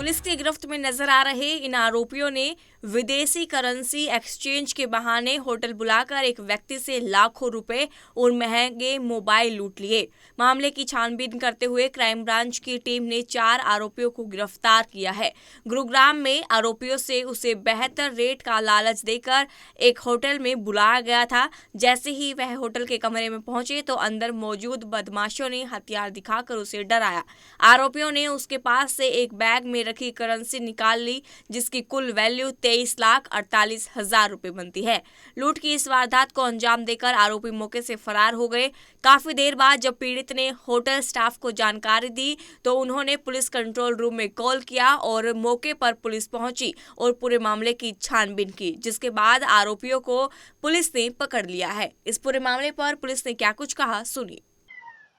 Police की गिरफ्त में नजर आ रहे इन आरोपियों ने विदेशी करेंसी एक्सचेंज के बहाने होटल बुलाकर एक व्यक्ति से लाखों रुपए और महंगे मोबाइल लूट लिए। मामले की छानबीन करते हुए क्राइम ब्रांच की टीम ने 4 आरोपियों को गिरफ्तार किया है। गुरुग्राम में आरोपियों से उसे बेहतर रेट का लालच देकर एक होटल में बुलाया गया था। जैसे ही वह होटल के कमरे में पहुंचे तो अंदर मौजूद बदमाशों ने हथियार दिखाकर उसे डराया। आरोपियों ने उसके पास से एक बैग में रखी करेंसी निकाल ली, जिसकी कुल वैल्यू 23,48,000 रुपए बनती है। लूट की इस वारदात को अंजाम देकर आरोपी मौके से फरार हो गए। काफी देर बाद जब पीड़ित ने होटल स्टाफ को जानकारी दी तो उन्होंने पुलिस कंट्रोल रूम में कॉल किया और मौके पर पुलिस पहुंची और पूरे मामले की छानबीन की, जिसके बाद आरोपियों को पुलिस ने पकड़ लिया है। इस पूरे मामले पर पुलिस ने क्या कुछ कहा, सुनिए।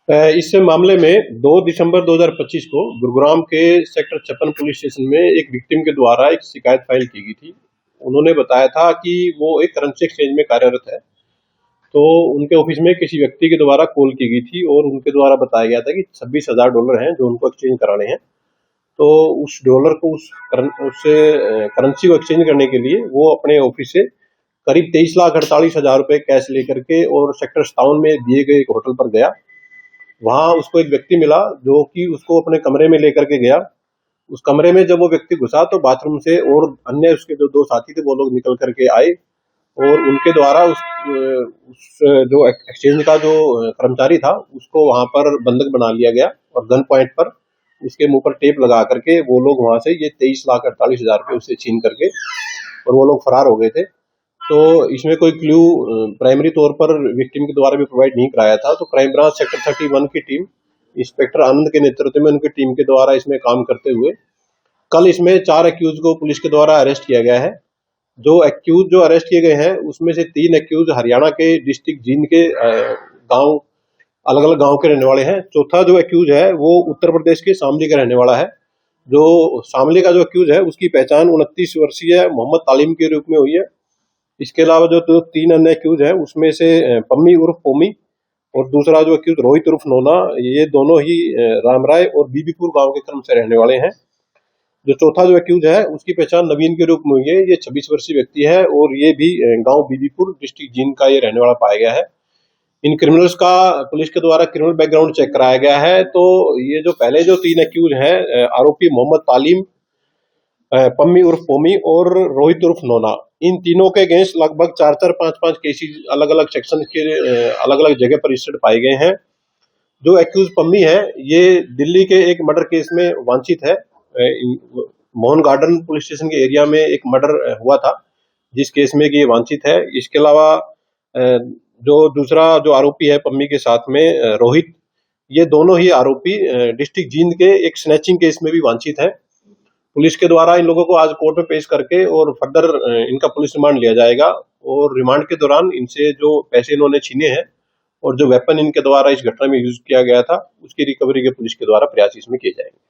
इस मामले में 2 दिसंबर 2025 को गुरुग्राम के सेक्टर 56 पुलिस स्टेशन में एक विक्टिम के द्वारा एक शिकायत फाइल की गई थी। उन्होंने बताया था कि वो एक करेंसी एक्सचेंज में कार्यरत है, तो उनके ऑफिस में किसी व्यक्ति के द्वारा कॉल की गई थी और उनके द्वारा बताया गया था कि $26,000 हैं जो उनको एक्सचेंज कराने हैं। तो उस डॉलर को उस करेंसी को एक्सचेंज करने के लिए वो अपने ऑफिस से करीब 23,48,000 रुपए कैश लेकर के और सेक्टर 57 में दिए गए एक होटल पर गया। वहां उसको एक व्यक्ति मिला जो कि उसको अपने कमरे में लेकर के गया। उस कमरे में जब वो व्यक्ति घुसा तो बाथरूम से और अन्य उसके जो 2 साथी थे वो लोग निकल करके आए और उनके द्वारा उस जो एक्सचेंज का जो कर्मचारी था उसको वहां पर बंधक बना लिया गया और गन पॉइंट पर उसके मुंह पर टेप लगा करके वो लोग वहां से ये 23,48,000 रुपए उससे छीन करके और वो लोग फरार हो गए थे। तो इसमें कोई क्लू प्राइमरी तौर पर विक्टिम के द्वारा भी प्रोवाइड नहीं कराया था। तो क्राइम ब्रांच सेक्टर 31 की टीम इंस्पेक्टर आनंद के नेतृत्व में उनकी टीम के द्वारा इसमें काम करते हुए कल इसमें 4 एक्यूज को पुलिस के द्वारा अरेस्ट किया गया है। जो एक्यूज जो अरेस्ट किए गए हैं उसमें से 3 एक्यूज हरियाणा के डिस्ट्रिक्ट जींद के गांव अलग अलग गांव के रहने वाले हैं। चौथा जो एक्यूज है वो उत्तर प्रदेश के शामली का रहने वाला है। जो शामली का जो एक्यूज है उसकी पहचान 29 वर्षीय मोहम्मद तालीम के रूप में हुई है। इसके अलावा जो 3 अन्य एक्यूज हैं उसमें से पम्मी उर्फ पोमी और दूसरा जो एक्यूज रोहित उर्फ नोना, ये दोनों ही रामराय और बीबीपुर गांव के क्रम से रहने वाले हैं। जो चौथा जो एक्यूज है उसकी पहचान नवीन के रूप में हुई है। ये 26 वर्षीय व्यक्ति है और ये भी गांव बीबीपुर डिस्ट्रिक्ट जींद का ये रहने वाला पाया गया है। इन क्रिमिनल्स का पुलिस के द्वारा क्रिमिनल बैकग्राउंड चेक कराया गया है। तो ये जो पहले जो 3 एक्यूज हैं आरोपी मोहम्मद तालीम, पम्मी उर्फ पोमी और रोहित उर्फ नोना, इन तीनों के अगेंस्ट लगभग 4-4, 5-5 केसेस अलग अलग सेक्शन के अलग अलग जगह पर रजिस्टर्ड पाए गए हैं। जो एक्यूज पम्मी है ये दिल्ली के एक मर्डर केस में वांछित है। मोहन गार्डन पुलिस स्टेशन के एरिया में एक मर्डर हुआ था जिस केस में ये वांछित है। इसके अलावा जो दूसरा जो आरोपी है पम्मी के साथ में रोहित, ये दोनों ही आरोपी डिस्ट्रिक्ट जींद के एक स्नैचिंग केस में भी वांछित है। पुलिस के द्वारा इन लोगों को आज कोर्ट में पेश करके और फर्दर इनका पुलिस रिमांड लिया जाएगा और रिमांड के दौरान इनसे जो पैसे इन्होंने छीने हैं और जो वेपन इनके द्वारा इस घटना में यूज किया गया था उसकी रिकवरी के पुलिस के द्वारा प्रयास इसमें किए जाएंगे।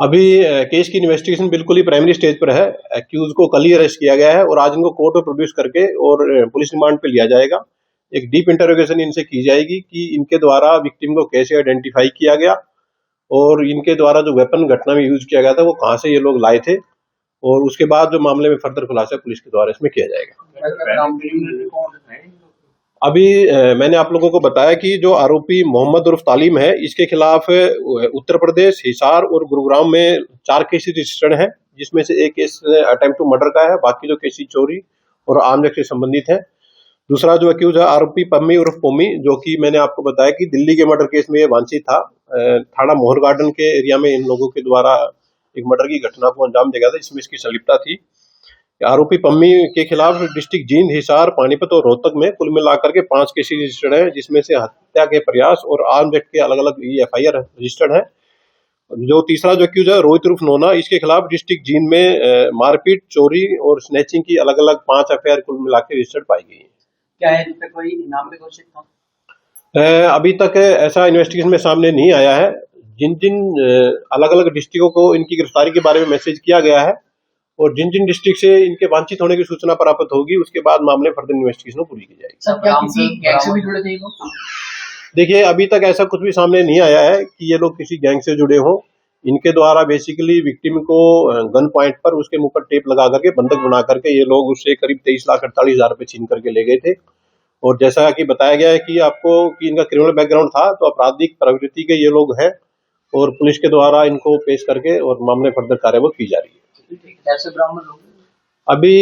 अभी केस की इन्वेस्टिगेशन बिल्कुल ही प्राइमरी स्टेज पर है। एक्यूज को कल ही अरेस्ट किया गया है और आज इनको कोर्ट में प्रोड्यूस करके और पुलिस रिमांड पे लिया जाएगा। एक डीप इंटरोगेशन इनसे की जाएगी कि इनके द्वारा विक्टिम को कैसे आइडेंटिफाई किया गया और इनके द्वारा जो वेपन घटना में यूज किया गया था वो कहां से ये लोग लाए थे और उसके बाद जो मामले में फर्दर खुलासा पुलिस के द्वारा इसमें किया जाएगा। अभी मैंने आप लोगों को बताया कि जो आरोपी मोहम्मद उर्फ तालीम है इसके खिलाफ उत्तर प्रदेश, हिसार और गुरुग्राम में 4 केसेस रजिस्टर्ड हैं, जिसमें से एक केस अटेम्प्ट टू मर्डर का है। बाकी जो केसेस चोरी और आर्म्स एक्ट से संबंधित है। दूसरा जो एक्यूज है आरोपी पम्मी उर्फ पोमी, जो कि मैंने आपको बताया कि दिल्ली के मर्डर केस में ये वांछित था। थाना मोहन गार्डन के एरिया में इन लोगों के द्वारा एक मर्डर की घटना को अंजाम दिया गया था, इसमें इसकी संलिप्तता थी। आरोपी पम्मी के खिलाफ डिस्ट्रिक्ट जींद, हिसार, पानीपत और रोहतक में कुल मिलाकर के 5 केसेस रजिस्टर्ड है, जिसमें से हत्या के प्रयास और आर्म्स एक्ट के अलग अलग FIR रजिस्टर्ड है। जो तीसरा जो एक्यूज है रोहित उर्फ नोना, इसके खिलाफ डिस्ट्रिक्ट जींद में मारपीट, चोरी और स्नैचिंग की अलग अलग 5 FIR कुल मिलाकर रजिस्टर्ड पाई गई है। क्या है इन पे कोई इनाम भी घोषित था? अभी तक ऐसा इन्वेस्टिगेशन में सामने नहीं आया है। जिन जिन अलग अलग डिस्ट्रिक्टों को इनकी गिरफ्तारी के बारे में मैसेज किया गया है और जिन जिन डिस्ट्रिक्ट से इनके वांछित होने की सूचना प्राप्त होगी उसके बाद मामले फर्दर इन्वेस्टिगेशन पूरी की जाएगी। सर, क्या किसी गैंग से भी जुड़े थे लोग? देखिए, अभी तक ऐसा कुछ भी सामने नहीं आया है कि ये लोग किसी गैंग से जुड़े हों इनके द्वारा बेसिकली विक्टिम को गन पॉइंट पर उसके मुंह पर टेप लगा करके बंधक बना करके ये लोग उससे करीब 23,48,000 रुपए छीन करके ले गए थे। और जैसा कि बताया गया है कि आपको कि इनका क्रिमिनल बैकग्राउंड था, तो आपराधिक प्रवृत्ति के ये लोग हैं और पुलिस के द्वारा इनको पेश करके और मामले फर्दर कार्यवाही की जा रही है। कैसे बरामद होंगे? अभी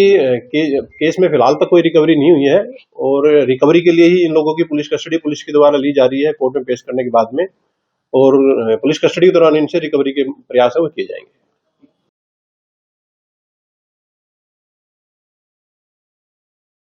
केस में फिलहाल तक कोई रिकवरी नहीं हुई है और रिकवरी के लिए ही इन लोगों की पुलिस कस्टडी पुलिस के द्वारा ली जा रही है कोर्ट में पेश करने के बाद में, और पुलिस कस्टडी के दौरान इनसे रिकवरी के प्रयास है वो किए जाएंगे।